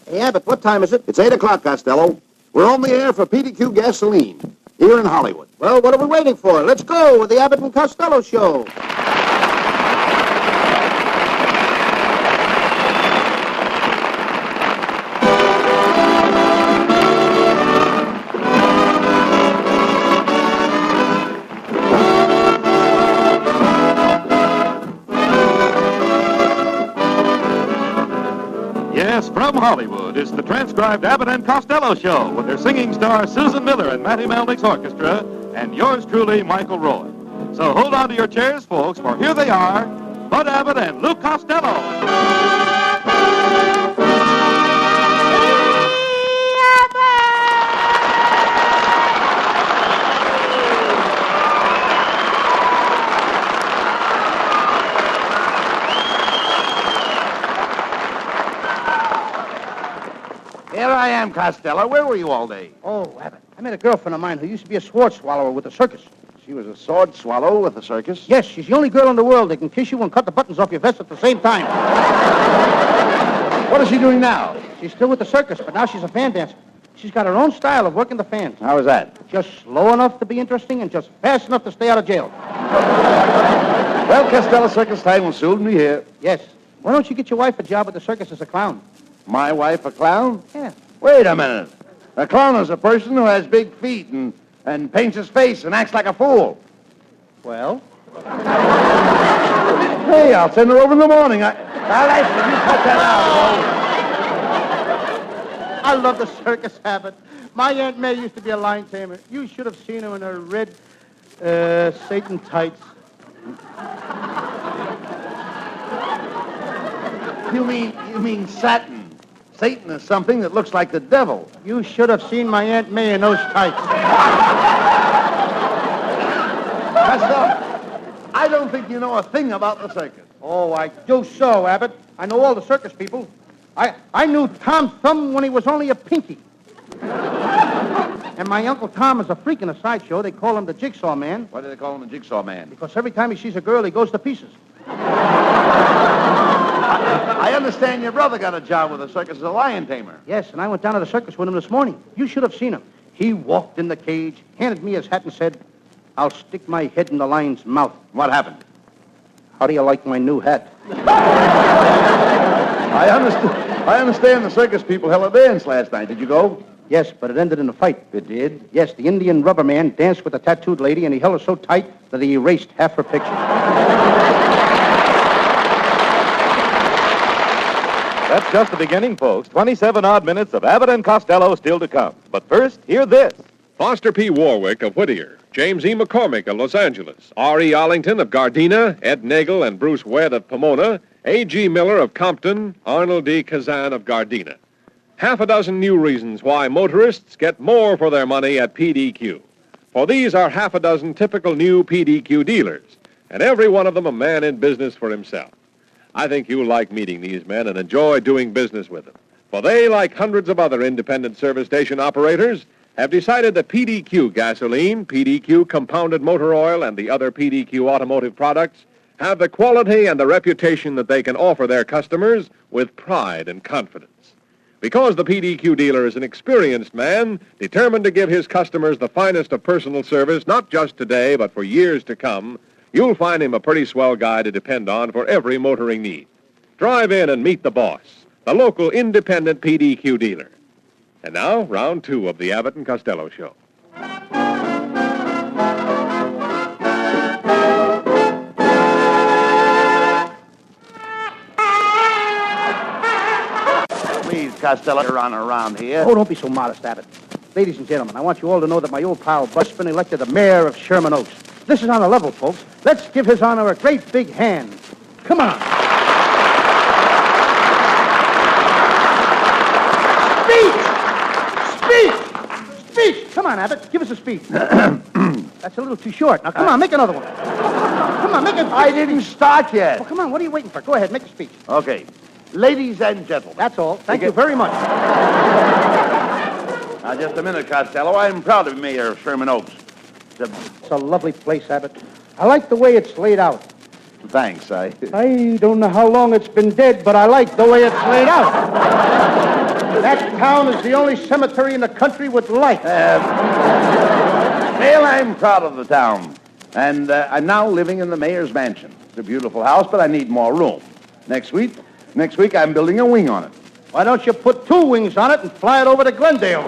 Hey, Abbott, what time is it? It's 8 o'clock, Costello. We're on the air for PDQ Gasoline here in Hollywood. Well, what are we waiting for? Let's go with the Abbott and Costello show. Yes, from Hollywood, it's the transcribed Abbott and Costello show with their singing star Susan Miller and Matty Melnick's orchestra and yours truly, Michael Roy. So hold on to your chairs, folks, for here they are, Bud Abbott and Lou Costello. Here I am, Costello. Where were you all day? Oh, Abbott, I met a girlfriend of mine who used to be a sword swallower with the circus. She was a sword swallow with the circus? Yes, she's the only girl in the world that can kiss you and cut the buttons off your vest at the same time. What is she doing now? She's still with the circus, but now she's a fan dancer. She's got her own style of working the fans. How is that? Just slow enough to be interesting and just fast enough to stay out of jail. Well, Costello, circus time will soon be here. Yes. Why don't you get your wife a job at the circus as a clown? My wife a clown? Yeah. Wait a minute. A clown is a person who has big feet and paints his face and acts like a fool. Well? Hey, I'll send her over in the morning. I'll ask you cut that out. I love the circus, Abbott. My Aunt May used to be a lion tamer. You should have seen her in her red Satan tights. You mean satin? Satan is something that looks like the devil. You should have seen my Aunt May in those tights. Costello, I don't think you know a thing about the circus. Oh, I do so, Abbott. I know all the circus people. I knew Tom Thumb when he was only a pinky. And my Uncle Tom is a freak in a sideshow. They call him the Jigsaw Man. Why do they call him the Jigsaw Man? Because every time he sees a girl, he goes to pieces. I understand your brother got a job with the circus as a lion tamer. Yes, and I went down to the circus with him this morning. You should have seen him. He walked in the cage, handed me his hat, and said, "I'll stick my head in the lion's mouth." What happened? How do you like my new hat? I understand the circus people held a dance last night. Did you go? Yes, but it ended in a fight. It did? Yes, the Indian rubber man danced with the tattooed lady, and he held her so tight that he erased half her picture. That's just the beginning, folks. 27 odd minutes of Abbott and Costello still to come. But first, hear this. Foster P. Warwick of Whittier, James E. McCormick of Los Angeles, R.E. Arlington of Gardena, Ed Nagel and Bruce Wedd of Pomona, A.G. Miller of Compton, Arnold D. Kazan of Gardena. Half a dozen new reasons why motorists get more for their money at PDQ. For these are half a dozen typical new PDQ dealers, and every one of them a man in business for himself. I think you'll like meeting these men and enjoy doing business with them. For they, like hundreds of other independent service station operators, have decided that PDQ gasoline, PDQ compounded motor oil, and the other PDQ automotive products have the quality and the reputation that they can offer their customers with pride and confidence. Because the PDQ dealer is an experienced man, determined to give his customers the finest of personal service, not just today, but for years to come, you'll find him a pretty swell guy to depend on for every motoring need. Drive in and meet the boss, the local independent PDQ dealer. And now, round two of the Abbott and Costello show. Please, Costello, you're on around here. Oh, don't be so modest, Abbott. Ladies and gentlemen, I want you all to know that my old pal Bud's been elected the mayor of Sherman Oaks. This is on a level, folks. Let's give his honor a great big hand. Come on. Speech! Come on, Abbott. Give us a speech. That's a little too short. Now, come on, make another one. Come on, make it. I didn't start yet. Oh, come on, what are you waiting for? Go ahead, make a speech. Okay. Ladies and gentlemen. That's all. Thank you very much. Now, just a minute, Costello. I'm proud to be mayor of Sherman Oaks. It's a lovely place, Abbott. I like the way it's laid out. Thanks. I don't know how long it's been dead, but I like the way it's laid out. That town is the only cemetery in the country with lights. Well, I'm proud of the town. And I'm now living in the mayor's mansion. It's a beautiful house, but I need more room. Next week, I'm building a wing on it. Why don't you put 2 wings on it and fly it over to Glendale?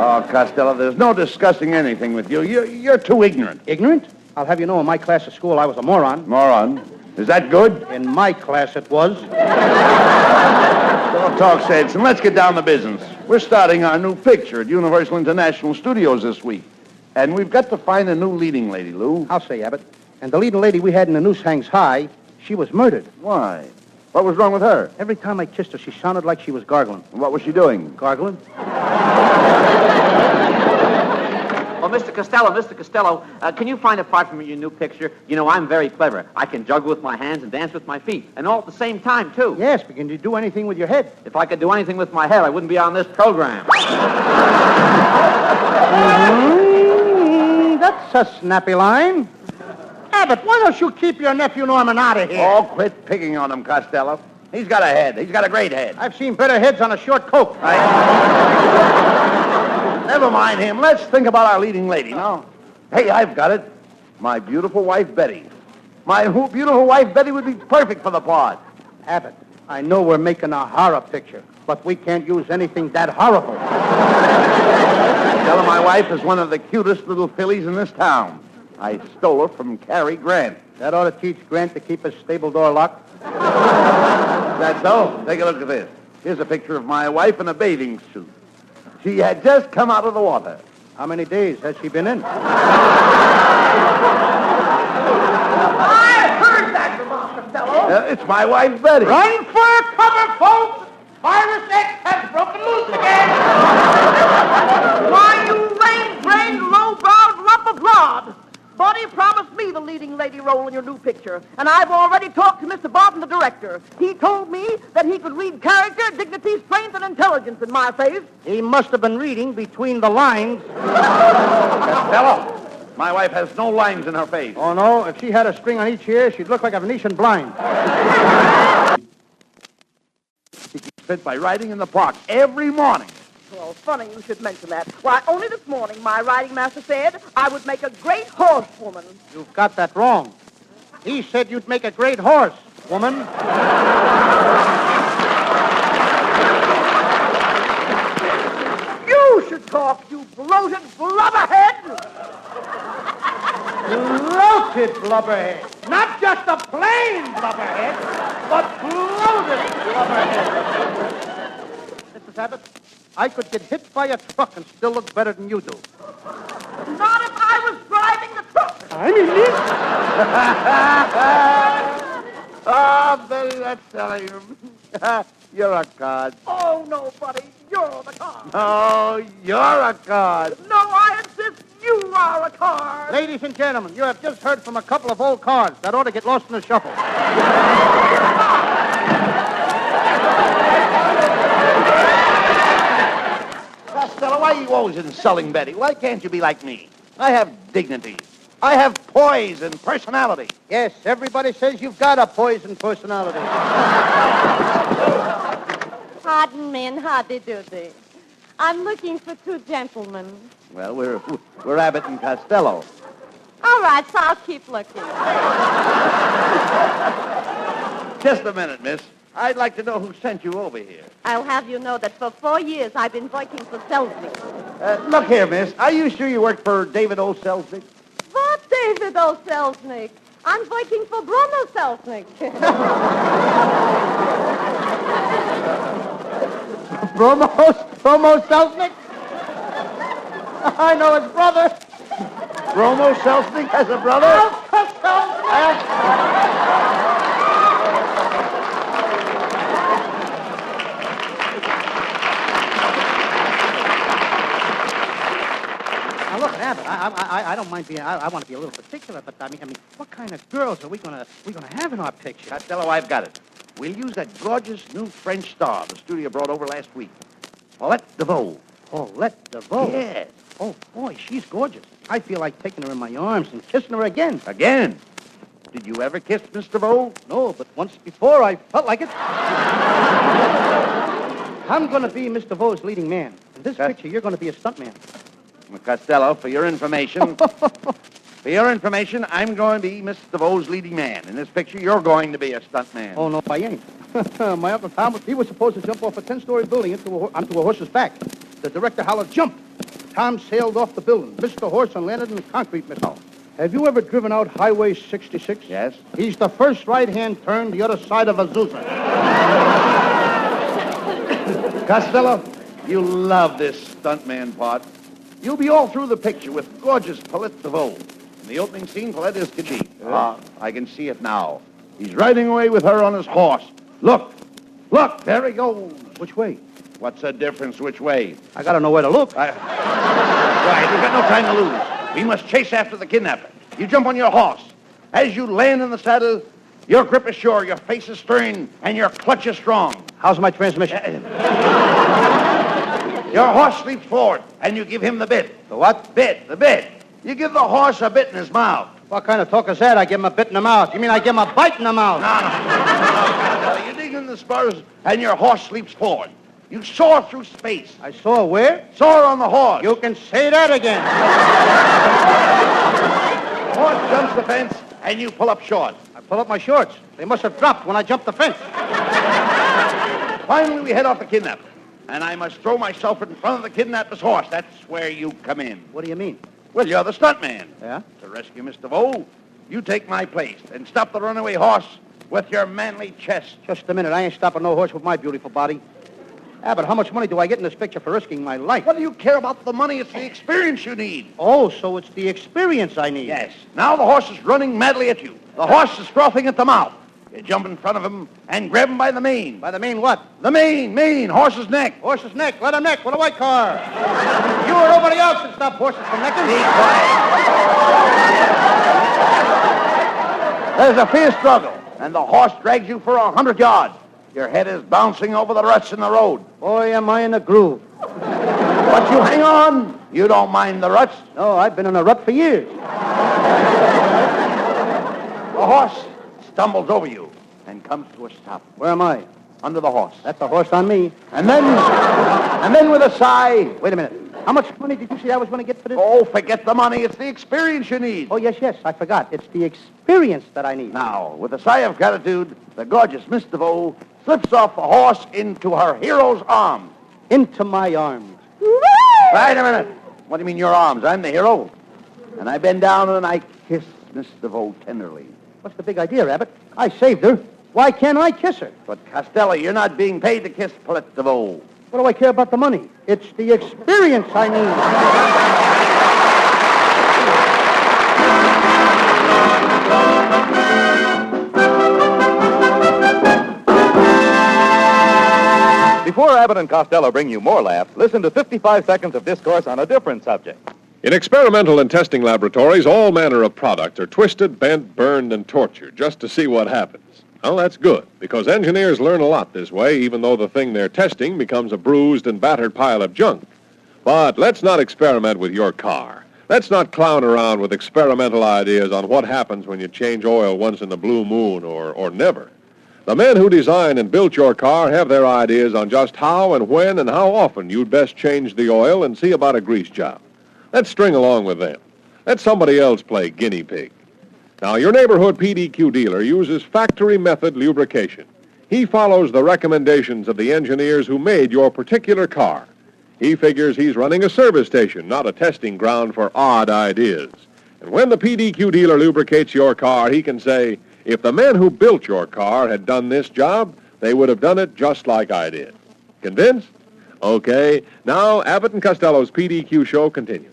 Oh, Costello, there's no discussing anything with you. You're too ignorant. Ignorant? I'll have you know, in my class at school, I was a moron. Moron. Is that good? In my class, it was. Don't talk sense, and let's get down to business. We're starting our new picture at Universal International Studios this week. And we've got to find a new leading lady, Lou. I'll say, Abbott. And the leading lady we had in The Noose Hangs High, she was murdered. Why? What was wrong with her? Every time I kissed her, she sounded like she was gargling. And what was she doing? Gargling? Well, Mr. Costello, can you find a part from your new picture? You know, I'm very clever. I can juggle with my hands and dance with my feet, and all at the same time, too. Yes, but can you do anything with your head? If I could do anything with my head, I wouldn't be on this program. That's a snappy line. Abbott, why don't you keep your nephew Norman out of here? Oh, quit picking on him, Costello. He's got a head. He's got a great head. I've seen better heads on a short coat. Never mind him. Let's think about our leading lady now. Hey, I've got it. My beautiful wife, Betty. My beautiful wife, Betty, would be perfect for the part. Abbott, I know we're making a horror picture, but we can't use anything that horrible. Tell her my wife is one of the cutest little fillies in this town. I stole her from Cary Grant. That ought to teach Grant to keep his stable door locked. That's so. Take a look at this. Here's a picture of my wife in a bathing suit. She had just come out of the water. How many days has she been in? I heard that from Costello. It's my wife, Betty. Run for cover, folks! Virus X has broken loose again! Why, you rain-brained, low-browed lump of lard! Buddy promised me the leading lady role in your new picture, and I've already talked to Mr. Barton, the director. He told me that he could read character, dignity, strength, and intelligence in my face. He must have been reading between the lines. Costello, my wife has no lines in her face. Oh, no. If she had a string on each ear, she'd look like a Venetian blind. She gets fit by riding in the park every morning. Well, funny you should mention that. Why, only this morning my riding master said I would make a great horsewoman. You've got that wrong. He said you'd make a great horse, woman. You should talk, you bloated blubberhead! Bloated blubberhead. Not just a plain blubberhead, but bloated blubberhead. Mrs. Abbott, I could get hit by a truck and still look better than you do. Not if I was driving the truck. I mean it. Oh, Betty, that's telling him. You're a cod. Oh, no, buddy, you're the car. Oh, you're a cod. No, I insist you are a car. Ladies and gentlemen, you have just heard from a couple of old cards that ought to get lost in the shuffle. Costello, why are you always insulting Betty? Why can't you be like me? I have dignity. I have poise and personality. Yes, everybody says you've got a poison personality. Pardon me and howdy-doody. I'm looking for 2 gentlemen. Well, we're Abbott and Costello. All right, so I'll keep looking. Just a minute, miss. I'd like to know who sent you over here. I'll have you know that for 4 years I've been working for Selznick. Look here, miss. Are you sure you work for David O. Selznick? What David O. Selznick? I'm working for Bruno Selznick. Promo Selznick? I know his brother. Bromo Selznick has a brother? Now look, Abbott, I don't mind being. I want to be a little particular, but I mean, what kind of girls are we gonna have in our picture? Costello, I've got it. We'll use that gorgeous new French star the studio brought over last week. Paulette DeVoe. Paulette DeVoe. Yes. Oh boy, she's gorgeous. I feel like taking her in my arms and kissing her again. Again? Did you ever kiss Miss DeVoe? No, but once before I felt like it. I'm going to be Mr. Vo's leading man. In this picture, you're going to be a stuntman. Costello, for your information, I'm going to be Mr. Vo's leading man. In this picture, you're going to be a stuntman. Oh, no, I ain't. My Uncle Tom, he was supposed to jump off a 10-story building onto a horse's back. The director hollered, jump. Tom sailed off the building, missed the horse, and landed in the concrete missile. Have you ever driven out Highway 66? Yes. He's the first right-hand turn the other side of Azusa. Costello, you love this stuntman part. You'll be all through the picture with gorgeous Paulette DeVoe. In the opening scene, Paulette is Khajiit. I can see it now. He's riding away with her on his horse. Look, there he goes. Which way? What's the difference which way? I got to know where to look. Right, we've got no time to lose. We must chase after the kidnapper. You jump on your horse. As you land in the saddle, your grip is sure, your face is stern, and your clutch is strong. How's my transmission? Your horse leaps forward, and you give him the bit. The what? The bit. You give the horse a bit in his mouth. What kind of talk is that? I give him a bit in the mouth. You mean I give him a bite in the mouth? No. You dig in the spurs, and your horse leaps forward. You soar through space. I saw where? Soar on the horse. You can say that again. The horse jumps the fence, and you pull up short. I pull up my shorts. They must have dropped when I jumped the fence. Finally, we head off the kidnapper, and I must throw myself in front of the kidnapper's horse. That's where you come in. What do you mean? Well, you're the stuntman. Yeah? To rescue Mr. Vo, you take my place and stop the runaway horse with your manly chest. Just a minute. I ain't stopping no horse with my beautiful body. Abbott, how much money do I get in this picture for risking my life? What do you care about the money? It's the experience you need. Oh, so it's the experience I need. Yes. Now the horse is running madly at you. The horse is frothing at the mouth. You jump in front of him and grab him by the mane. By the mane what? The mane, horse's neck. Horse's neck. Let him neck with a white car. You or nobody else can stop horses from necking. Be quiet. There's a fierce struggle, and the horse drags you for 100 yards. Your head is bouncing over the ruts in the road. Boy, am I in a groove. But you hang on. You don't mind the ruts. No, I've been in a rut for years. The horse stumbles over you and comes to a stop. Where am I? Under the horse. That's a horse on me. And then with a sigh. Wait a minute. How much money did you say I was going to get for this? Oh, forget the money. It's the experience you need. Oh, yes, I forgot. It's the experience that I need. Now, with a sigh of gratitude, the gorgeous Miss DeVoe slips off the horse into her hero's arms. Into my arms. Wait a minute. What do you mean your arms? I'm the hero. And I bend down and I kiss Miss DeVoe tenderly. What's the big idea, Abbott? I saved her. Why can't I kiss her? But, Costello, you're not being paid to kiss Paulette DeVoe. What do I care about the money? It's the experience I need. Before Abbott and Costello bring you more laughs, listen to 55 seconds of discourse on a different subject. In experimental and testing laboratories, all manner of products are twisted, bent, burned, and tortured just to see what happens. Well, that's good, because engineers learn a lot this way, even though the thing they're testing becomes a bruised and battered pile of junk. But let's not experiment with your car. Let's not clown around with experimental ideas on what happens when you change oil once in a blue moon or never. The men who designed and built your car have their ideas on just how and when and how often you'd best change the oil and see about a grease job. Let's string along with them. Let somebody else play guinea pig. Now, your neighborhood PDQ dealer uses factory method lubrication. He follows the recommendations of the engineers who made your particular car. He figures he's running a service station, not a testing ground for odd ideas. And when the PDQ dealer lubricates your car, he can say, if the men who built your car had done this job, they would have done it just like I did. Convinced? Okay, now Abbott and Costello's PDQ show continues.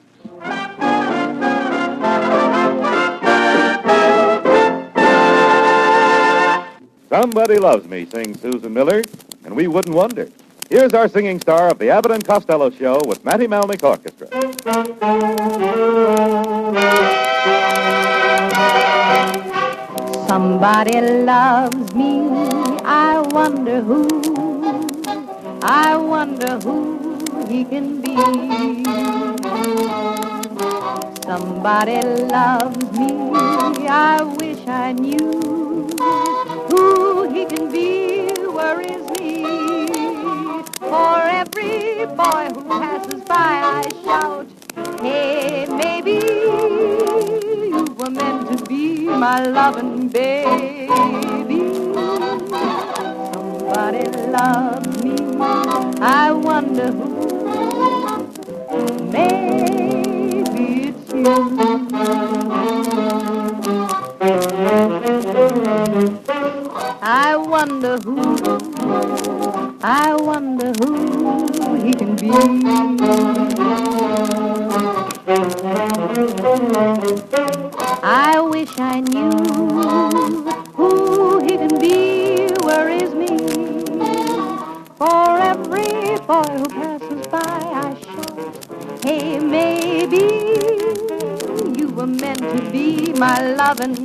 Somebody Loves Me, sings Susan Miller, and we wouldn't wonder. Here's our singing star of the Abbott and Costello show with Matty Melnick Orchestra. Somebody loves me, I wonder who he can be. Somebody loves me, I wish I knew who he can be. Where is he? For boy who passes by, I shout, hey, maybe you were meant to be my loving baby. Somebody loves me, I wonder who. Maybe it's you. I wonder who he can be. I wish I knew who he can be. Where is me? For every boy who passes by, I shout, hey, maybe you were meant to be my loving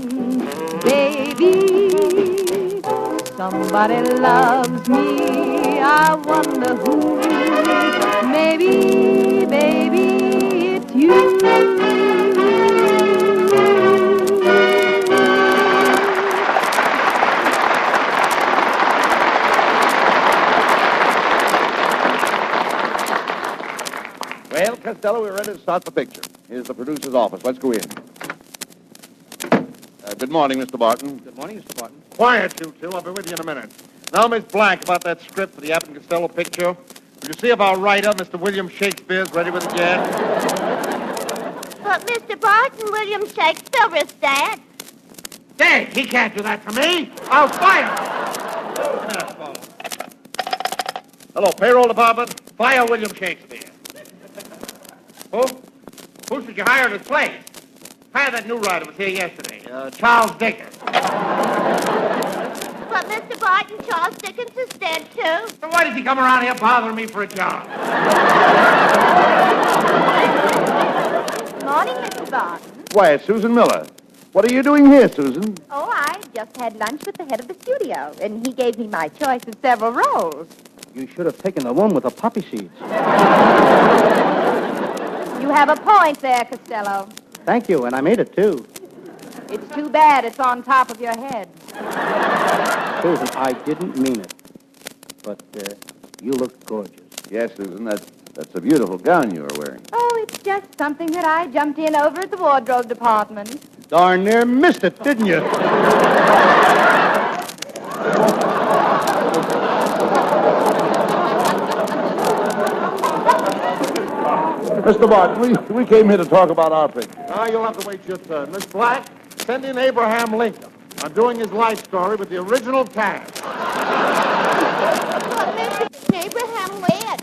baby. Somebody loves me, I wonder who. Maybe, baby, it's you. Well, Costello, we're ready to start the picture. Here's the producer's office. Let's go in. Good morning, Mr. Barton. Good morning, Mr. Barton. Quiet, you two. I'll be with you in a minute. Now, Miss Black, about that script for the Abbott and Costello picture. Will you see if our writer, Mr. William Shakespeare, is ready with it yet? But, Mr. Barton, William Shakespeare is dead. Dead? He can't do that to me. I'll fire him. Hello, payroll department. Fire William Shakespeare. Who? Who should you hire in his place? Hire that new writer who was here yesterday, Charles Dickens. But, Mr. Barton, Charles Dickens is dead, too. So why does he come around here bothering me for a job? Morning, Mr. Barton. Why, it's Susan Miller. What are you doing here, Susan? Oh, I just had lunch with the head of the studio, and he gave me my choice of several roles. You should have taken the one with the poppy seeds. You have a point there, Costello. Thank you, and I made it, too. It's too bad it's on top of your head. Susan, I didn't mean it. But you look gorgeous. Yes, Susan, that's a beautiful gown you are wearing. Oh, it's just something that I jumped in over at the wardrobe department. Darn near missed it, didn't you? Mr. Barton, we came here to talk about our picture. Now you'll have to wait your turn. Miss Black, send in Abraham Lincoln. I'm doing his life story with the original cast. But Mr. Abraham Wade.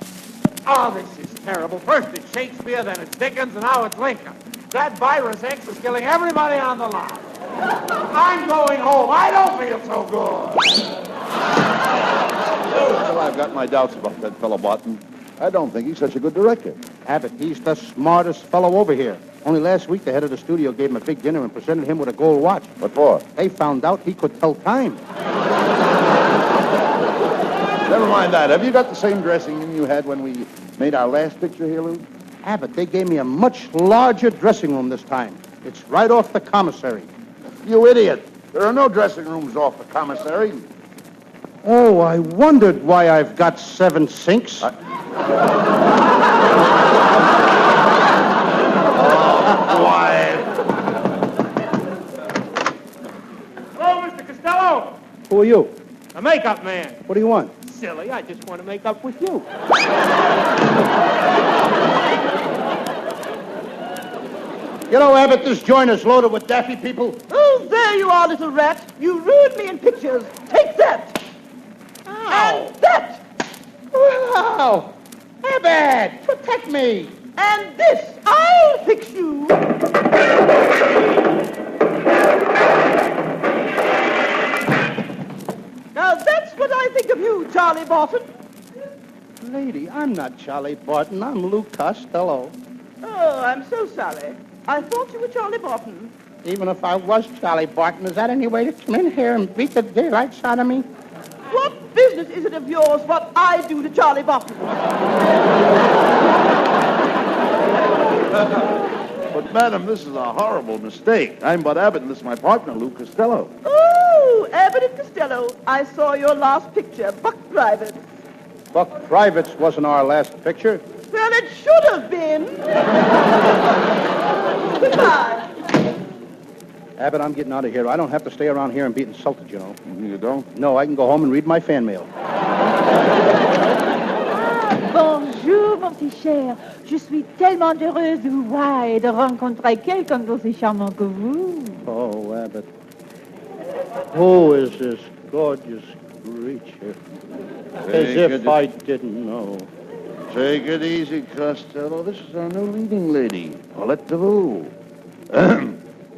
Oh, this is terrible. First it's Shakespeare, then it's Dickens, and now it's Lincoln. That virus X is killing everybody on the lot. I'm going home. I don't feel so good. Well, I've got my doubts about that fellow Barton. I don't think he's such a good director. Abbott, he's the smartest fellow over here. Only last week, the head of the studio gave him a big dinner and presented him with a gold watch. What for? They found out he could tell time. Never mind that. Have you got the same dressing room you had when we made our last picture here, Lou? Abbott, they gave me a much larger dressing room this time. It's right off the commissary. You idiot. There are no dressing rooms off the commissary. Oh, I wondered why I've got 7 sinks. Quiet. Hello, Mr. Costello. Who are you? A makeup man. What do you want? Silly, I just want to make up with you. You know, Abbott, this joint is loaded with daffy people. Oh, there you are, little rat. You ruined me in pictures. Take that. And that. Wow! Abbott, protect me. And this. I'll fix you. Now, that's what I think of you, Charlie Barton. Lady, I'm not Charlie Barton. I'm Lou Costello. Oh, I'm so sorry. I thought you were Charlie Barton. Even if I was Charlie Barton, is that any way to come in here and beat the daylights out of me? What business is it of yours what I do to Charlie Barton? But, madam, this is a horrible mistake. I'm Bud Abbott, and this is my partner, Lou Costello. Oh, Abbott and Costello. I saw your last picture, Buck Private. Buck Privates wasn't our last picture. Well, it should have been. Goodbye. Abbott, I'm getting out of here. I don't have to stay around here and be insulted, you know. You don't? No, I can go home and read my fan mail. Bonjour, mon petit cher. Je suis tellement heureuse de vous voir et de rencontrer quelqu'un d'aussi charmant que vous. Oh, Abbott. Who is this gorgeous creature? As if I didn't know. Take it easy, Costello. This is our new leading lady, Paulette DeVoe.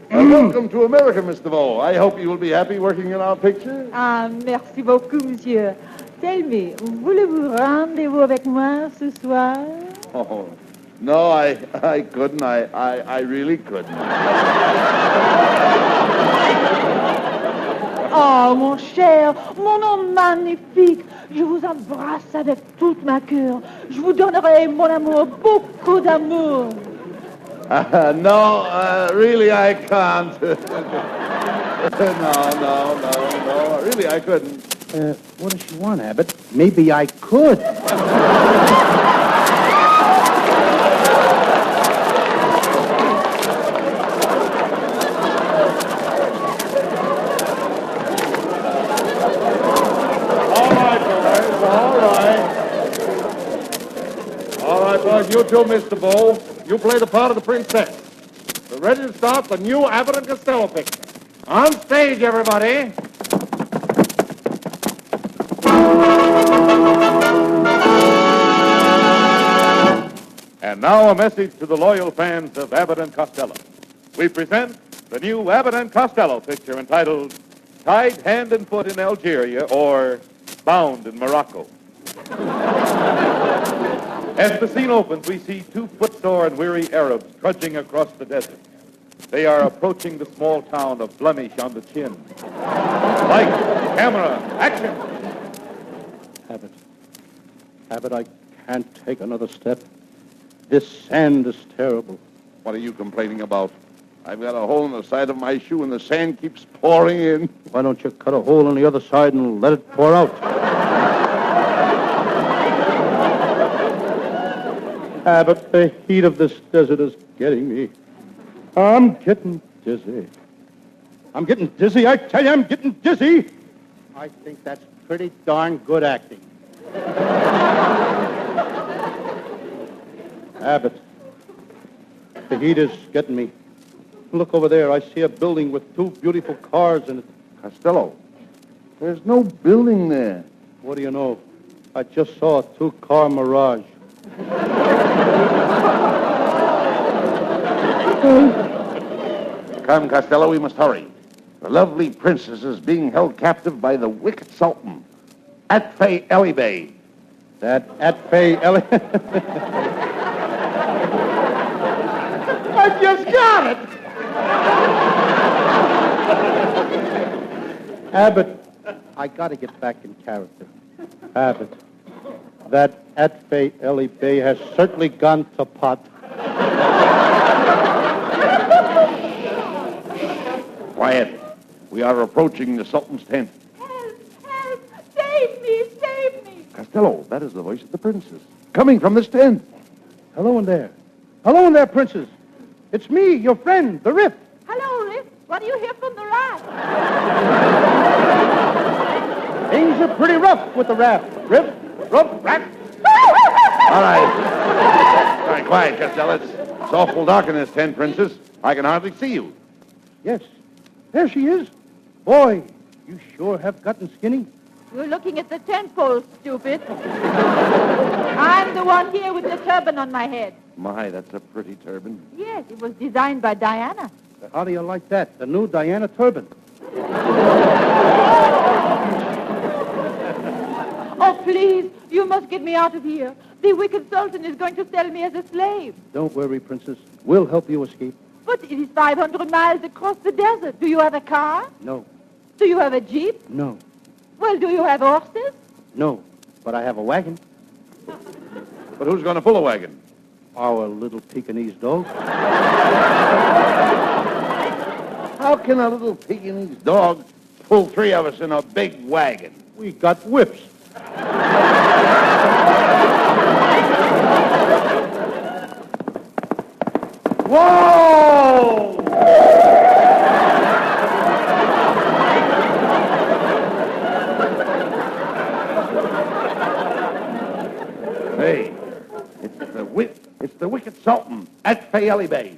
Welcome to America, Miss DeVoe. I hope you will be happy working in our picture. Ah, merci beaucoup, monsieur. Tell me, voulez-vous rendez-vous avec moi ce soir? Oh, no, I couldn't. I really couldn't. Oh, mon cher, mon homme magnifique, je vous embrasse avec toute ma cœur. Je vous donnerai, mon amour, beaucoup d'amour. No, really, I can't. No. Really, I couldn't. What does she want, Abbott? Maybe I could. All right, boys, you two, Mr. Bow. You play the part of the princess. We're ready to start the new Abbott and Costello picture. On stage, everybody. And now a message to the loyal fans of Abbott and Costello. We present the new Abbott and Costello picture entitled Tied Hand and Foot in Algeria or Bound in Morocco. As the scene opens, we see two footsore and weary Arabs trudging across the desert. They are approaching the small town of Blemish on the Chin. Light, camera, action! Abbott, I can't take another step. This sand is terrible. What are you complaining about? I've got a hole in the side of my shoe and the sand keeps pouring in. Why don't you cut a hole on the other side and let it pour out? Abbott, the heat of this desert is getting me. I'm getting dizzy. I'm getting dizzy. I tell you, I'm getting dizzy. I think that's pretty darn good acting. Abbott, the heat is getting me. Look over there. I see a building with two beautiful cars in it. Costello, there's no building there. What do you know? I just saw a two-car mirage. Come, Costello, we must hurry. The lovely princess is being held captive by the wicked sultan, Atfay Ali Bey. That Atfay Ali... I just got it! Abbott, I got to get back in character. Abbott, that Atfay Ali Bey has certainly gone to pot. Quiet. We are approaching the sultan's tent. Help! Help! Save me! Save me! Costello, that is the voice of the princess, coming from this tent. Hello in there. Hello in there, princess. It's me, your friend, the Rip. Hello, Riff. What do you hear from the raft? Things are pretty rough with the raft. Rip, raft. All right. All right, quiet, Costello. It's awful dark in this tent, princess. I can hardly see you. Yes, there she is. Boy, you sure have gotten skinny. You're looking at the tent pole, stupid. I'm the one here with the turban on my head. My, that's a pretty turban. Yes, it was designed by Diana. How do you like that? The new Diana turban. Oh, please, you must get me out of here. The wicked sultan is going to sell me as a slave. Don't worry, princess. We'll help you escape. But it is 500 miles across the desert. Do you have a car? No. Do you have a jeep? No. Well, do you have horses? No. But I have a wagon. But who's going to pull a wagon? Our little Pekingese dog. How can a little Pekingese dog pull three of us in a big wagon? We got whips. Hey, it's the Wicked Sultan at Fayeli Bay.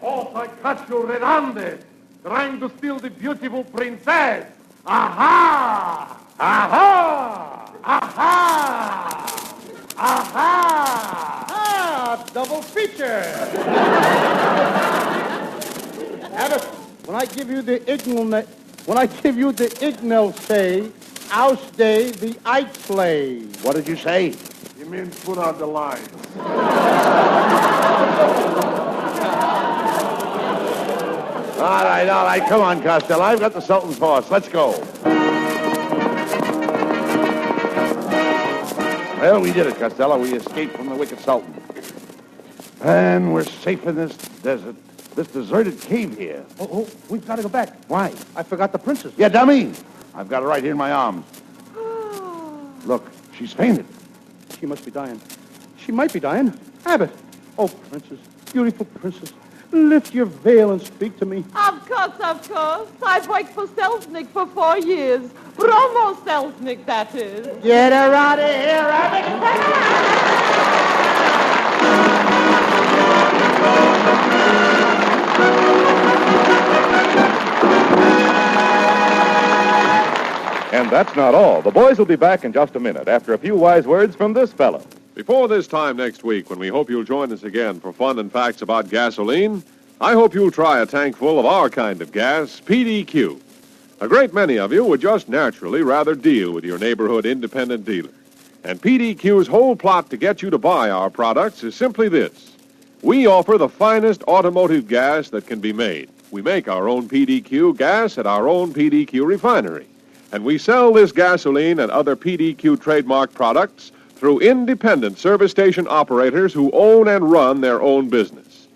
Oh, I catch you red-handed, trying to steal the beautiful princess. Aha! Aha! Aha! Aha! Ah, double feature. Abbott, when I give you the ignal say, I'll stay the Ike play. What did you say? You mean put out the lights. All right. Come on, Costello. I've got the Sultan's horse. Let's go. Well, we did it, Costello. We escaped from the Wicked Sultan. And we're safe in this desert, this deserted cave here. Oh, we've got to go back. Why? I forgot the princess. Yeah, dummy. I've got her right here in my arms. Look, she's fainted. She must be dying. She might be dying. Abbott. Oh, princess, beautiful princess, lift your veil and speak to me. Of course. I've worked for Selznick for 4 years. Bromo Selznick, that is. Get her out of here, Abbott. And that's not all. The boys will be back in just a minute after a few wise words from this fellow. Before this time next week, when we hope you'll join us again for fun and facts about gasoline, I hope you'll try a tank full of our kind of gas, PDQ. A great many of you would just naturally rather deal with your neighborhood independent dealer. And PDQ's whole plot to get you to buy our products is simply this. We offer the finest automotive gas that can be made. We make our own PDQ gas at our own PDQ refinery. And we sell this gasoline and other PDQ trademark products through independent service station operators who own and run their own business.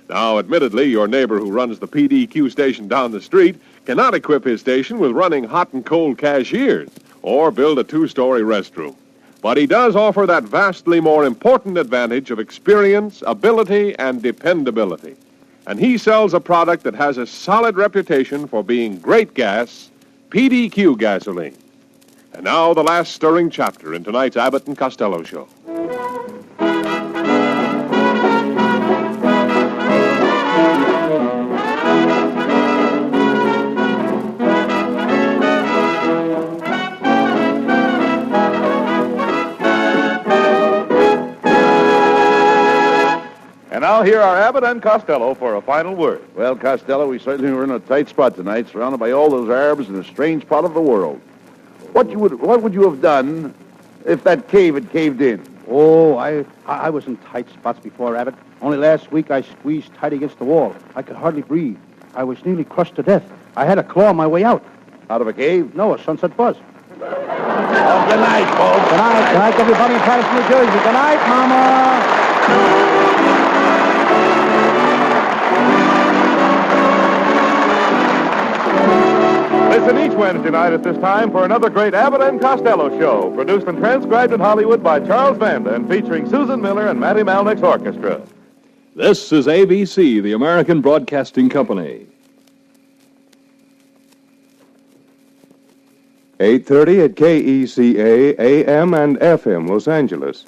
Now, admittedly, your neighbor who runs the PDQ station down the street cannot equip his station with running hot and cold cashiers or build a 2-story restroom. But he does offer that vastly more important advantage of experience, ability, and dependability. And he sells a product that has a solid reputation for being great gas, PDQ gasoline. And now the last stirring chapter in tonight's Abbott and Costello show. And now here are Abbott and Costello for a final word. Well, Costello, we certainly were in a tight spot tonight, surrounded by all those Arabs in a strange part of the world. What would you have done if that cave had caved in? Oh, I was in tight spots before, Abbott. Only last week I squeezed tight against the wall. I could hardly breathe. I was nearly crushed to death. I had to claw my way out. Out of a cave? No, a sunset buzz. Oh, good night, folks. Good night, everybody in Paris, New Jersey. Good night, Mama. Listen each Wednesday night at this time for another great Abbott and Costello show, produced and transcribed in Hollywood by Charles Vanda and featuring Susan Miller and Matty Malnick's orchestra. This is ABC, the American Broadcasting Company. 8:30 at KECA, AM and FM, Los Angeles.